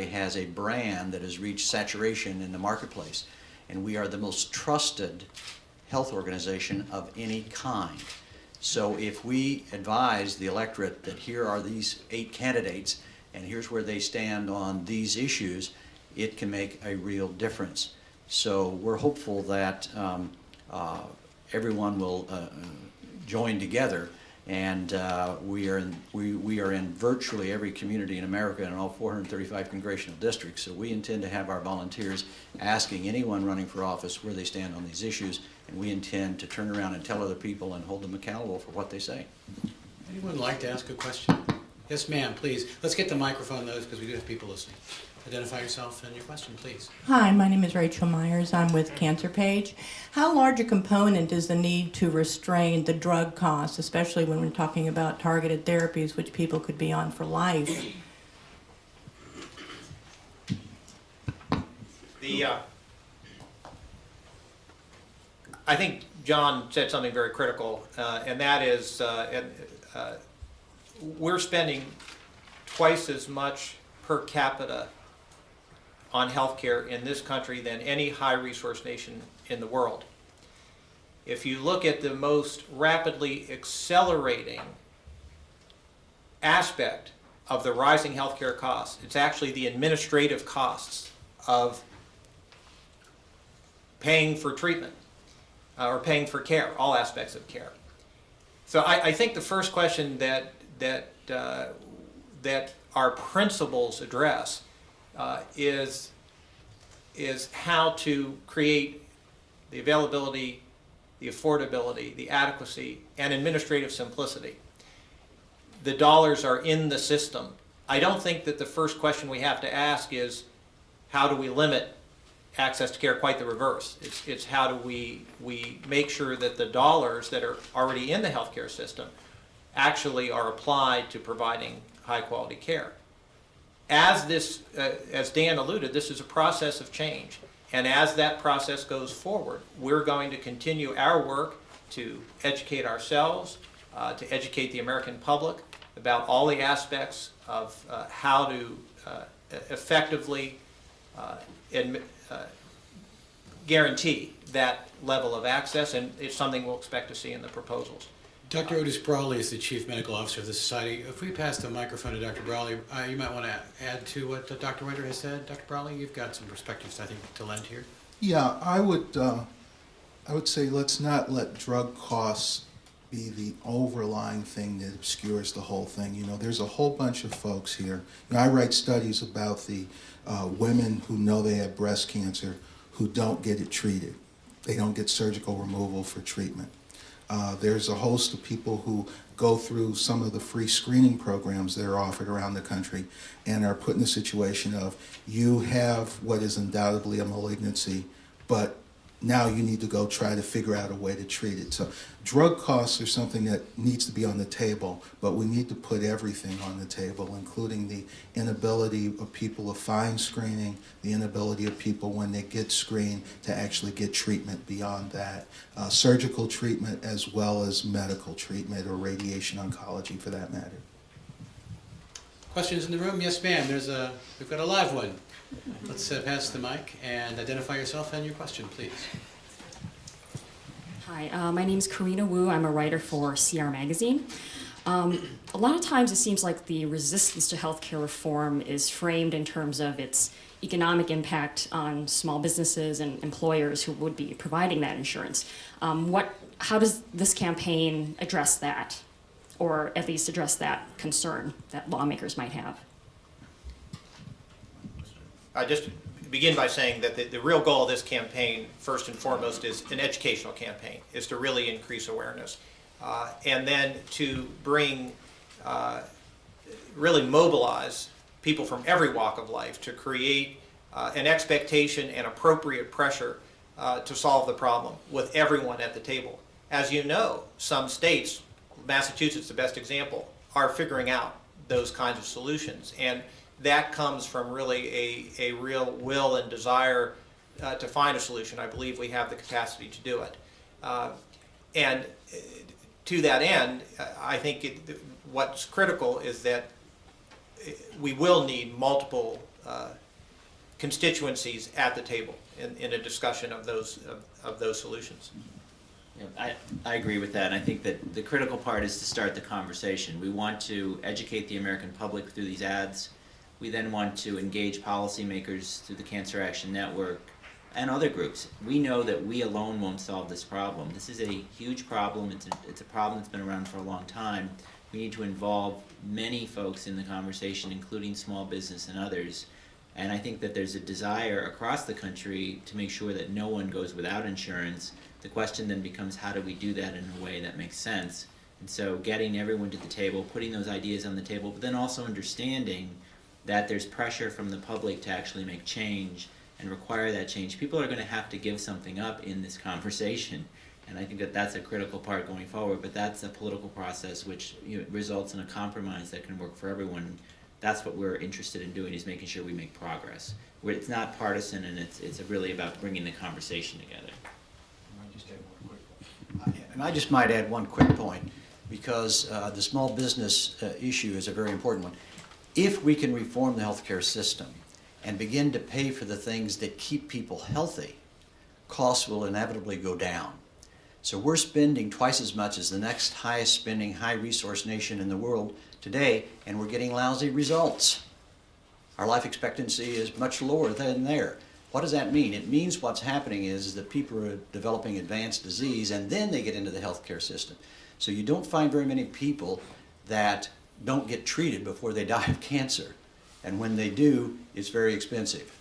has a brand that has reached saturation in the marketplace, and we are the most trusted health organization of any kind. So if we advise the electorate that here are these 8 candidates and here's where they stand on these issues, it can make a real difference. So we're hopeful that everyone will join together, and we are in virtually every community in America in all 435 congressional districts. So we intend to have our volunteers asking anyone running for office where they stand on these issues, and we intend to turn around and tell other people and hold them accountable for what they say. Anyone like to ask a question? Yes, ma'am, please. Let's get the microphone, though, because we do have people listening. Identify yourself and your question, please. Hi, my name is Rachel Myers. I'm with Cancer Page. How large a component is the need to restrain the drug costs, especially when we're talking about targeted therapies which people could be on for life? I think John said something very critical, and that is we're spending twice as much per capita on healthcare in this country than any high-resource nation in the world. If you look at the most rapidly accelerating aspect of the rising healthcare costs, it's actually the administrative costs of paying for treatment or paying for care, all aspects of care. So I think the first question that our principles address is how to create the availability, the affordability, the adequacy, and administrative simplicity. The dollars are in the system. I don't think that the first question we have to ask is how do we limit access to care? Quite the reverse. It's how do we make sure that the dollars that are already in the healthcare system actually are applied to providing high quality care. As Dan alluded, this is a process of change. And as that process goes forward, we're going to continue our work to educate ourselves, to educate the American public about all the aspects of how to effectively guarantee that level of access, and it's something we'll expect to see in the proposals. Dr. Otis Brawley is the Chief Medical Officer of the Society. If we pass the microphone to Dr. Brawley, you might want to add to what Dr. Reuter has said. Dr. Brawley, you've got some perspectives, I think, to lend here. Yeah, I would say let's not let drug costs be the overlying thing that obscures the whole thing. You know, there's a whole bunch of folks here. You know, I write studies about the women who know they have breast cancer who don't get it treated. They don't get surgical removal for treatment. There's a host of people who go through some of the free screening programs that are offered around the country and are put in the situation of you have what is undoubtedly a malignancy, but now you need to go try to figure out a way to treat it. So drug costs are something that needs to be on the table, but we need to put everything on the table, including the inability of people to find screening, the inability of people when they get screened to actually get treatment beyond that. Surgical treatment as well as medical treatment or radiation oncology for that matter. Questions in the room? Yes, ma'am. We've got a live one. Let's pass the mic and identify yourself and your question, please. Hi, my name is Karina Wu. I'm a writer for CR Magazine. A lot of times it seems like the resistance to healthcare reform is framed in terms of its economic impact on small businesses and employers who would be providing that insurance. How does this campaign address that, or at least address that concern that lawmakers might have? I just begin by saying that the real goal of this campaign, first and foremost, is an educational campaign, is to really increase awareness. And then to really mobilize people from every walk of life to create an expectation and appropriate pressure to solve the problem with everyone at the table. As you know, some states, Massachusetts the best example, are figuring out those kinds of solutions. And that comes from really a real will and desire to find a solution. I believe we have the capacity to do it. And to that end, I think what's critical is that we will need multiple constituencies at the table in a discussion of those solutions. Yeah, I agree with that, and I think that the critical part is to start the conversation. We want to educate the American public through these ads. We then want to engage policymakers through the Cancer Action Network and other groups. We know that we alone won't solve this problem. This is a huge problem. It's a problem that's been around for a long time. We need to involve many folks in the conversation, including small business and others. And I think that there's a desire across the country to make sure that no one goes without insurance. The question then becomes, how do we do that in a way that makes sense? And so getting everyone to the table, putting those ideas on the table, but then also understanding that there's pressure from the public to actually make change and require that change. People are going to have to give something up in this conversation. And I think that that's a critical part going forward, but that's a political process which results in a compromise that can work for everyone. That's what we're interested in doing, is making sure we make progress. Where it's not partisan, and it's really about bringing the conversation together. And I just might add one quick point, because the small business issue is a very important one. If we can reform the healthcare system and begin to pay for the things that keep people healthy, costs will inevitably go down. So we're spending twice as much as the next highest spending, high resource nation in the world today, and we're getting lousy results. Our life expectancy is much lower than there. What does that mean? It means what's happening is that people are developing advanced disease and then they get into the healthcare system. So you don't find very many people that don't get treated before they die of cancer. And when they do, it's very expensive.